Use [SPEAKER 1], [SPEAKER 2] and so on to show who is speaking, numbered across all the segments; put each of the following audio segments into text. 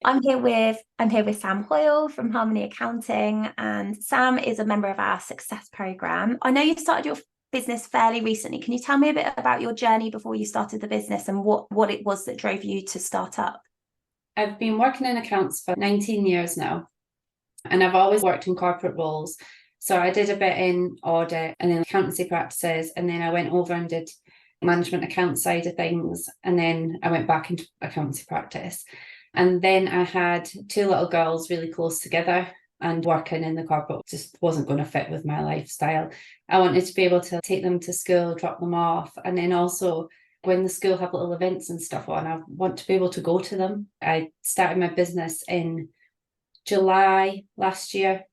[SPEAKER 1] I'm here with Sam Hoyle from Harmony Accounting, and Sam is a member of our Success Program. I know you started your business fairly recently. Can you tell me a bit about your journey before you started the business and what it was that drove you to start up?
[SPEAKER 2] I've been working in accounts for 19 years now, and I've always worked in corporate roles. So I did a bit in audit and in accountancy practices, and then I went over and did management account side of things, and then I went back into accountancy practice. And then I had two little girls really close together, and working in the corporate just wasn't going to fit with my lifestyle. I wanted to be able to take them to school, drop them off, and then also when the school have little events and stuff on, I want to be able to go to them. I started my business in July last year,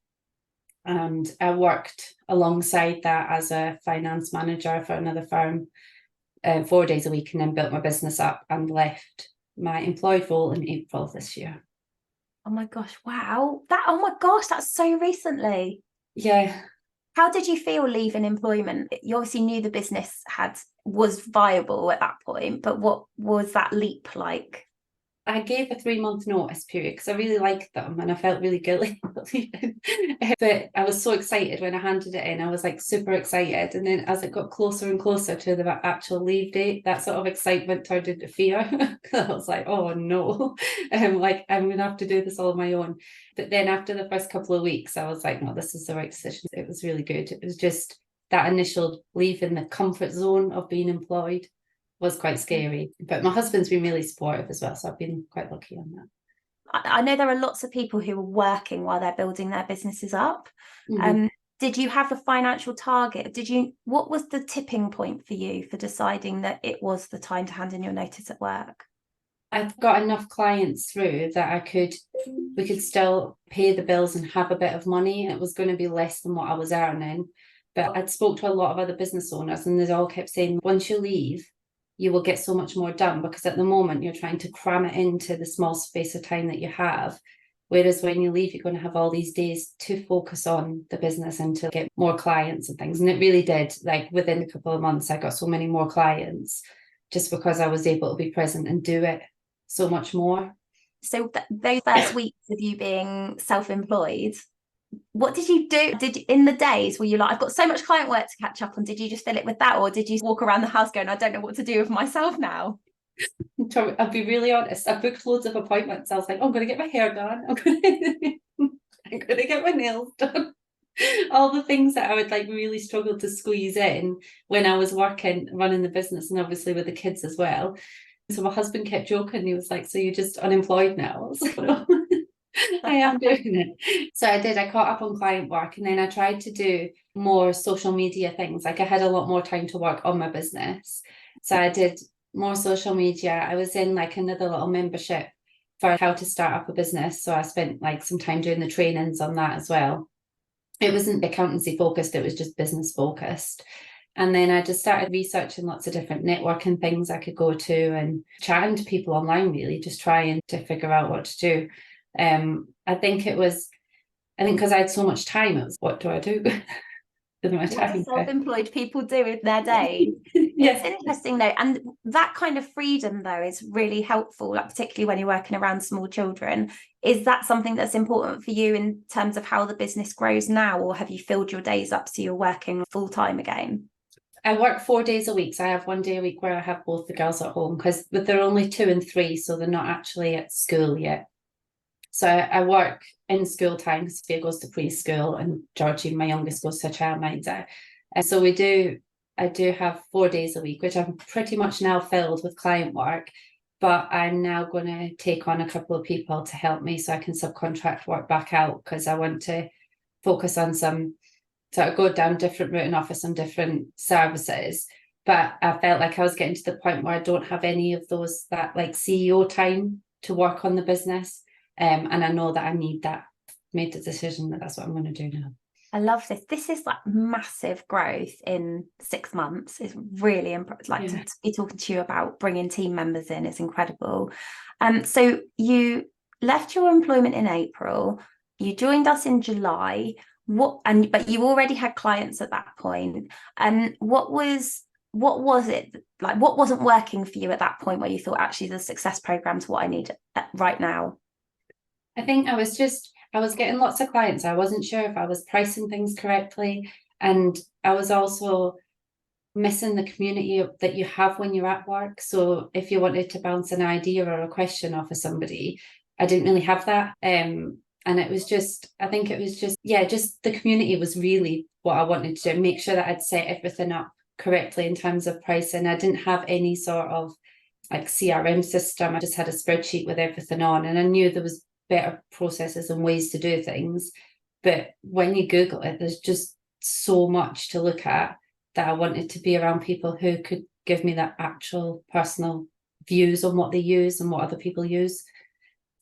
[SPEAKER 2] and I worked alongside that as a finance manager for another firm 4 days a week, and then built my business up and left my employed role in April of this year.
[SPEAKER 1] Oh my gosh, wow. That's so recently.
[SPEAKER 2] Yeah.
[SPEAKER 1] How did you feel leaving employment? You obviously knew the business was viable at that point, but what was that leap like?
[SPEAKER 2] I gave a 3-month notice period because I really liked them and I felt really guilty about leaving. But I was so excited when I handed it in. I was like super excited. And then as it got closer and closer to the actual leave date, that sort of excitement turned into fear. I was like, oh no, I'm going to have to do this all on my own. But then after the first couple of weeks, I was like, no, this is the right decision. It was really good. It was just that initial leaving the comfort zone of being employed was quite scary, but my husband's been really supportive as well, so I've been quite lucky on that.
[SPEAKER 1] I know there are lots of people who are working while they're building their businesses up. Did you have a financial target? What was the tipping point for you for deciding that it was the time to hand in your notice at work?
[SPEAKER 2] I've got enough clients through that we could still pay the bills and have a bit of money. It was going to be less than what I was earning, but I'd spoke to a lot of other business owners, and they all kept saying, once you leave, you will get so much more done, because at the moment you're trying to cram it into the small space of time that you have. Whereas when you leave, you're going to have all these days to focus on the business and to get more clients and things. And it really did. Like within a couple of months, I got so many more clients just because I was able to be present and do it so much more.
[SPEAKER 1] So those first weeks of you being self-employed, what did you do? In the days were you like, I've got so much client work to catch up on, did you just fill it with that, or did you walk around the house going, I don't know what to do with myself now?
[SPEAKER 2] I'll be really honest, I booked loads of appointments. I was like, oh, I'm going to get my hair done, I'm going to get my nails done. All the things that I would like really struggle to squeeze in when I was working, running the business, and obviously with the kids as well. So my husband kept joking. He was like, so you're just unemployed now? I was like, no. I am doing it. So I caught up on client work, and then I tried to do more social media things. Like I had a lot more time to work on my business. So I did more social media. I was in like another little membership for how to start up a business. So I spent like some time doing the trainings on that as well. It wasn't accountancy focused, it was just business focused. And then I just started researching lots of different networking things I could go to and chatting to people online, really, just trying to figure out what to do. I think because I had so much time, it was, what do I do with my time?
[SPEAKER 1] What self-employed people do with their day.
[SPEAKER 2] Yes.
[SPEAKER 1] It's interesting though, and that kind of freedom though is really helpful, like particularly when you're working around small children. Is that something that's important for you in terms of how the business grows now, or have you filled your days up so you're working full-time again?
[SPEAKER 2] I work 4 days a week, so I have 1 day a week where I have both the girls at home, because they're only 2 and 3, so they're not actually at school yet. So I work in school time. Sophia goes to preschool and Georgie, my youngest, goes to childminder. And so I do have 4 days a week, which I'm pretty much now filled with client work, but I'm now going to take on a couple of people to help me so I can subcontract work back out, because I want to focus on some sort of go down different route and offer some different services. But I felt like I was getting to the point where I don't have any of that like CEO time to work on the business. And I know that I need that. Made the decision that that's what I'm going to do now.
[SPEAKER 1] I love this. This is like massive growth in 6 months. It's really to be talking to you about bringing team members in is incredible. So you left your employment in April. You joined us in July. But you already had clients at that point. And what was it like? What wasn't working for you at that point where you thought, actually the success program's what I need right now?
[SPEAKER 2] I think I was getting lots of clients. I wasn't sure if I was pricing things correctly. And I was also missing the community that you have when you're at work. So if you wanted to bounce an idea or a question off of somebody, I didn't really have that. And it was just, I think it was just, yeah, just the community was really what I wanted to do, make sure that I'd set everything up correctly in terms of pricing. I didn't have any sort of like CRM system. I just had a spreadsheet with everything on, and I knew there was better processes and ways to do things. But when you Google it, there's just so much to look at that I wanted to be around people who could give me that actual personal views on what they use and what other people use.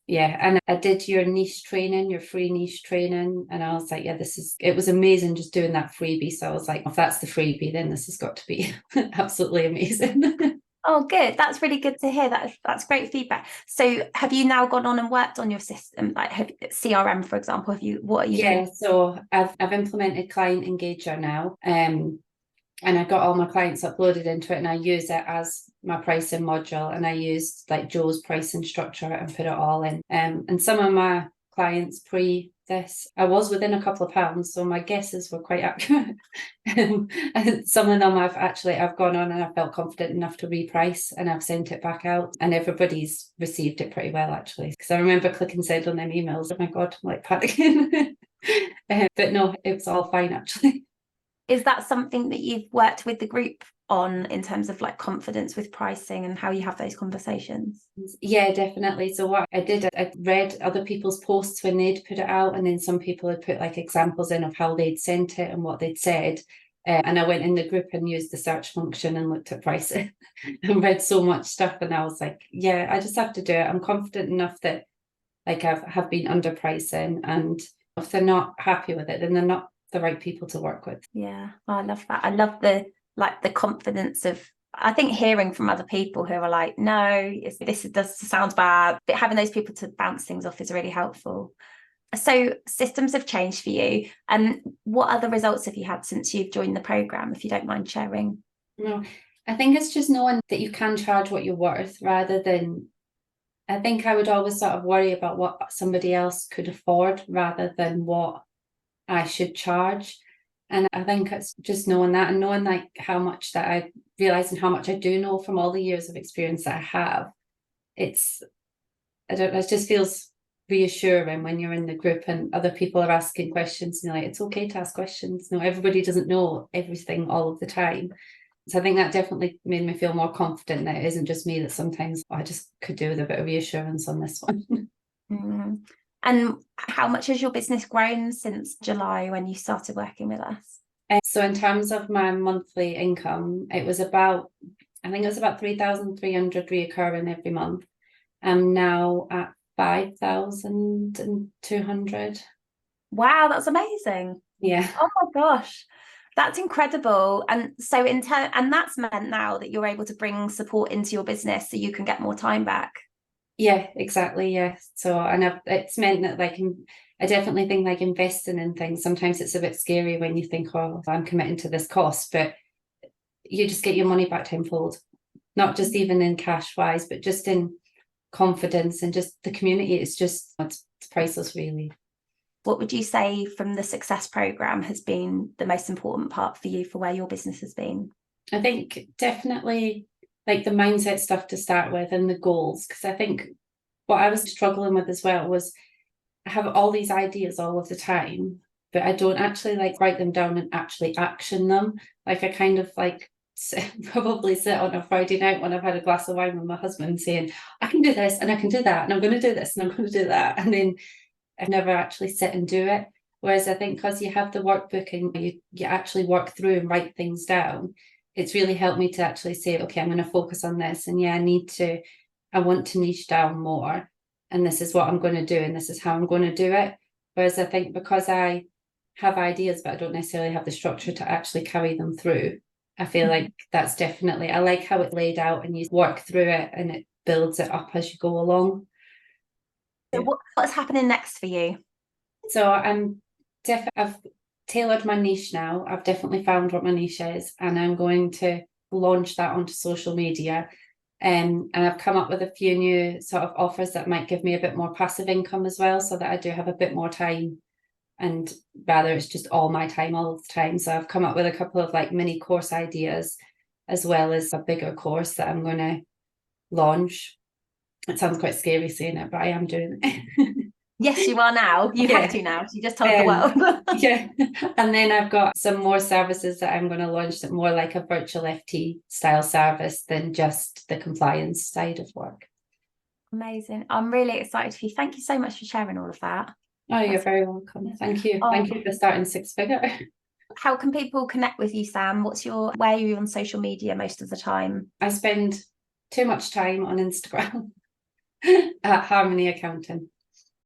[SPEAKER 2] Yeah, and I did your niche training, your free niche training, and I was like, yeah, it was amazing just doing that freebie. So I was like, if that's the freebie, then this has got to be absolutely amazing.
[SPEAKER 1] Oh, good. That's really good to hear. That's great feedback. So have you now gone on and worked on your system, like CRM, for example? What are you doing?
[SPEAKER 2] So I've implemented Client Engager now. And I got all my clients uploaded into it, and I use it as my pricing module, and I used like Joe's pricing structure and put it all in. And some of my clients pre this, I was within a couple of pounds, so my guesses were quite accurate. And some of them I've gone on and I felt confident enough to reprice, and I've sent it back out, and everybody's received it pretty well actually. Because I remember clicking send on them emails. Oh my God, I'm like panicking. But no, it was all fine actually.
[SPEAKER 1] Is that something that you've worked with the group on in terms of like confidence with pricing and how you have those conversations?
[SPEAKER 2] Yeah, definitely. So what I did, I read other people's posts when they'd put it out, and then some people had put like examples in of how they'd sent it and what they'd said. And I went in the group and used the search function and looked at pricing and read so much stuff. And I was like, yeah, I just have to do it. I'm confident enough that like have been underpricing, and if they're not happy with it, then they're not the right people to work with.
[SPEAKER 1] Yeah, I love that. I love the confidence of, I think, hearing from other people who are like, no, this does sound bad, but having those people to bounce things off is really helpful. So systems have changed for you, and what other results have you had since you've joined the program, if you don't mind sharing?
[SPEAKER 2] No, I think it's just knowing that you can charge what you're worth, rather than, I think I would always sort of worry about what somebody else could afford rather than what I should charge. And I think it's just knowing that, and knowing like how much that I realize and how much I do know from all the years of experience that I have. It just feels reassuring when you're in the group and other people are asking questions, and you're like, it's okay to ask questions. No, everybody doesn't know everything all of the time. So I think that definitely made me feel more confident that it isn't just me, that sometimes I just could do with a bit of reassurance on this one.
[SPEAKER 1] Mm. And how much has your business grown since July when you started working with us?
[SPEAKER 2] So in terms of my monthly income, I think it was about 3,300 reoccurring every month. I'm now at 5,200.
[SPEAKER 1] Wow, that's amazing.
[SPEAKER 2] Yeah.
[SPEAKER 1] Oh my gosh, that's incredible. And so and that's meant now that you're able to bring support into your business so you can get more time back.
[SPEAKER 2] Yeah, exactly. Yeah. So, and it's meant that like I definitely think like investing in things, sometimes it's a bit scary when you think, oh, I'm committing to this cost, but you just get your money back tenfold, not just even in cash wise, but just in confidence and just the community. It's priceless, really.
[SPEAKER 1] What would you say from the success program has been the most important part for you for where your business has been?
[SPEAKER 2] I think definitely like the mindset stuff to start with, and the goals, because I think what I was struggling with as well was I have all these ideas all of the time, but I don't actually like write them down and actually action them. Like I kind of like probably sit on a Friday night when I've had a glass of wine with my husband saying, I can do this and I can do that and I'm going to do this and I'm going to do that, and then I never actually sit and do it. Whereas I think because you have the workbook and you actually work through and write things down, it's really helped me to actually say, okay, I'm going to focus on this, and yeah, I want to niche down more, and this is what I'm going to do, and this is how I'm going to do it. Whereas I think because I have ideas but I don't necessarily have the structure to actually carry them through, I feel like that's definitely, I like how it's laid out and you work through it and it builds it up as you go along.
[SPEAKER 1] So what's happening next for you?
[SPEAKER 2] So I've tailored my niche now. I've definitely found what my niche is, and I'm going to launch that onto social media. And I've come up with a few new sort of offers that might give me a bit more passive income as well, so that I do have a bit more time, and rather it's just all my time all the time. So I've come up with a couple of like mini course ideas, as well as a bigger course that I'm going to launch. It sounds quite scary saying it, but I am doing it.
[SPEAKER 1] Yes, you are now. You have to now. You just told the world.
[SPEAKER 2] Yeah. And then I've got some more services that I'm going to launch, that more like a virtual FT style service than just the compliance side of work.
[SPEAKER 1] Amazing. I'm really excited for you. Thank you so much for sharing all of that.
[SPEAKER 2] Oh, you're very welcome. Thank you. Thank you for starting Six Figure.
[SPEAKER 1] How can people connect with you, Sam? Where are you on social media most of the time?
[SPEAKER 2] I spend too much time on Instagram at Harmony Accounting.